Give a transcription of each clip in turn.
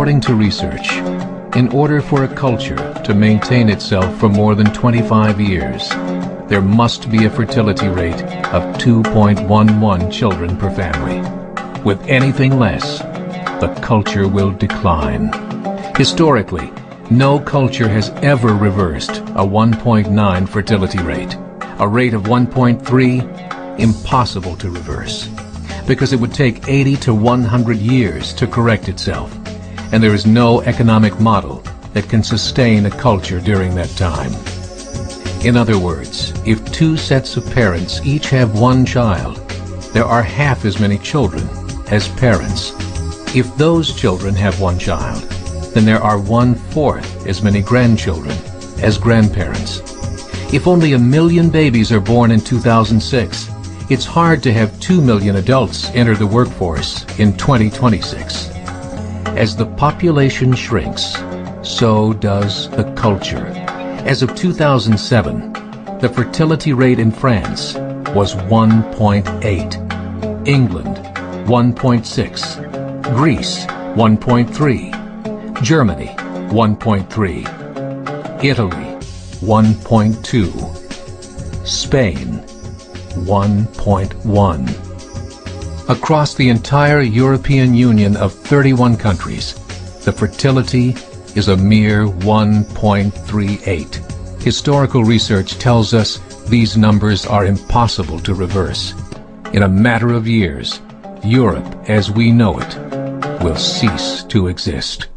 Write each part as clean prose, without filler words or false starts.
According to research, in order for a culture to maintain itself for more than 25 years, there must be a fertility rate of 2.11 children per family. With anything less, the culture will decline. Historically, no culture has ever reversed a 1.9 fertility rate. A rate of 1.3, impossible to reverse, because it would take 80 to 100 years to correct itself, and there is no economic model that can sustain a culture during that time. In other words, if two sets of parents each have one child, there are half as many children as parents. If those children have one child, then there are 1/4 as many grandchildren as grandparents. If only 1 million babies are born in 2006, it's hard to have 2 million adults enter the workforce in 2026. As the population shrinks, so does the culture. As of 2007, the fertility rate in France was 1.8, England 1.6, Greece 1.3, Germany 1.3, Italy 1.2, Spain 1.1. Across the entire European Union of 31 countries, the fertility is a mere 1.38. Historical research tells us these numbers are impossible to reverse. In a matter of years, Europe as we know it will cease to exist.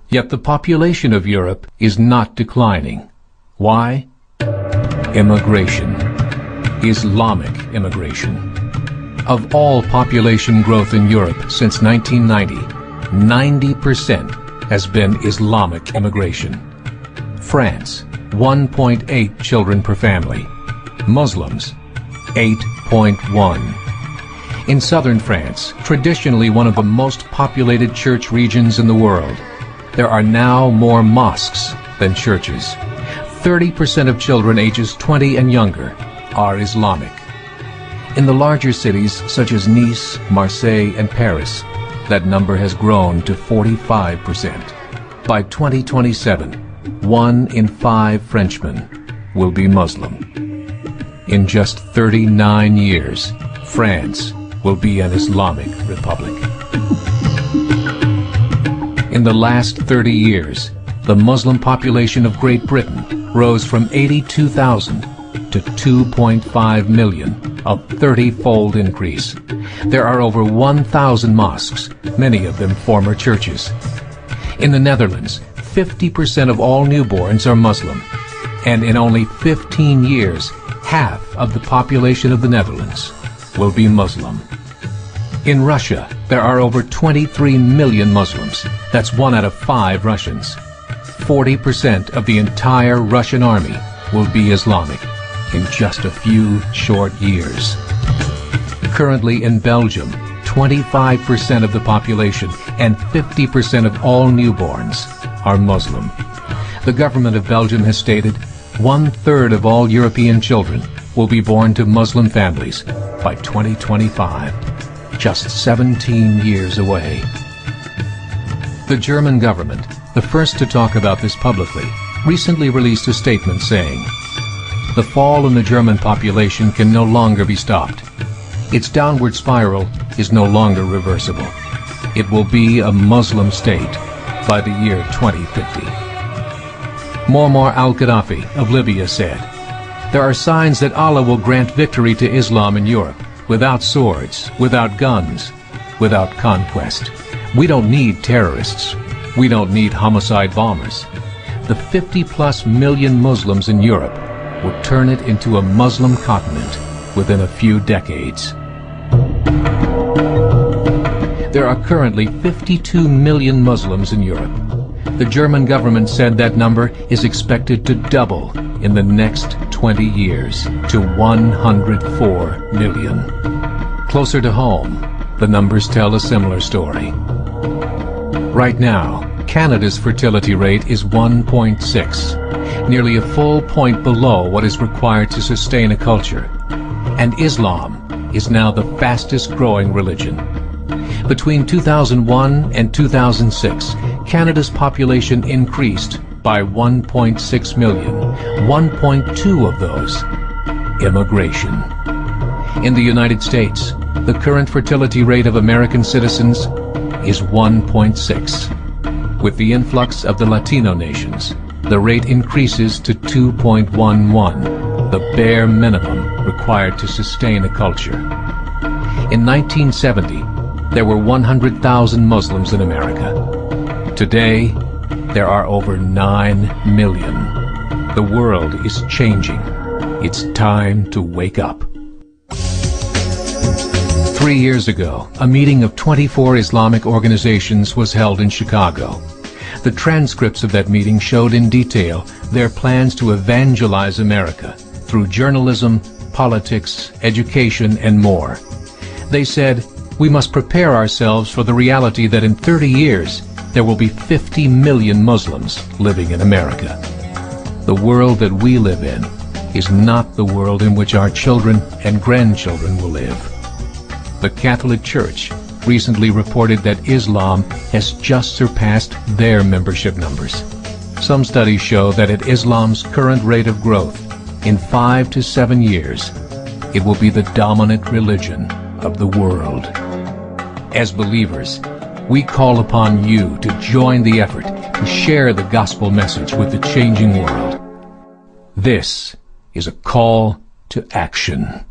Yet the population of Europe is not declining. Why? Immigration. Islamic immigration. Of all population growth in Europe since 1990, 90% has been Islamic immigration. France, 1.8 children per family. Muslims, 8.1. In southern France, traditionally one of the most populated church regions in the world, there are now more mosques than churches. 30% of children ages 20 and younger are Islamic. In the larger cities such as Nice, Marseille, and Paris, that number has grown to 45%. By 2027, 1 in 5 Frenchmen will be Muslim. In just 39 years, France will be an Islamic republic. In the last 30 years, the Muslim population of Great Britain rose from 82,000 to 2.5 million, a 30-fold increase. There are over 1,000 mosques, many of them former churches. In the Netherlands, 50% of all newborns are Muslim, and in only 15 years, half of the population of the Netherlands will be Muslim. In Russia, there are over 23 million Muslims. That's 1 out of 5 Russians. 40% of the entire Russian army will be Islamic in just a few short years. Currently in Belgium, 25% of the population and 50% of all newborns are Muslim. The government of Belgium has stated 1/3 of all European children will be born to Muslim families by 2025, just 17 years away. The German government, the first to talk about this publicly, recently released a statement saying, "The fall in the German population can no longer be stopped. Its downward spiral is no longer reversible. It will be a Muslim state by the year 2050. Muammar al-Gaddafi of Libya said, "There are signs that Allah will grant victory to Islam in Europe, without swords, without guns, without conquest. We don't need terrorists. We don't need homicide bombers. The 50+ million Muslims in Europe will turn it into a Muslim continent within a few decades." There are currently 52 million Muslims in Europe. The German government said that number is expected to double in the next 20 years to 104 million. Closer to home, the numbers tell a similar story. Right now, Canada's fertility rate is 1.6, nearly a full point below what is required to sustain a culture. And Islam is now the fastest growing religion. Between 2001 and 2006, Canada's population increased by 1.6 million, 1.2 of those immigration. In the United States, the current fertility rate of American citizens is 1.6. With the influx of the Latino nations, the rate increases to 2.11, the bare minimum required to sustain a culture. In 1970, there were 100,000 Muslims in America. Today, there are over 9 million. The world is changing. It's time to wake up. 3 years ago, a meeting of 24 Islamic organizations was held in Chicago. The transcripts of that meeting showed in detail their plans to evangelize America through journalism, politics, education, and more. They said, we must prepare ourselves for the reality that in 30 years, there will be 50 million Muslims living in America. The world that we live in is not the world in which our children and grandchildren will live. The Catholic Church recently reported that Islam has just surpassed their membership numbers. Some studies show that at Islam's current rate of growth, in 5 to 7 years, it will be the dominant religion of the world. As believers, we call upon you to join the effort to share the gospel message with the changing world. This is a call to action.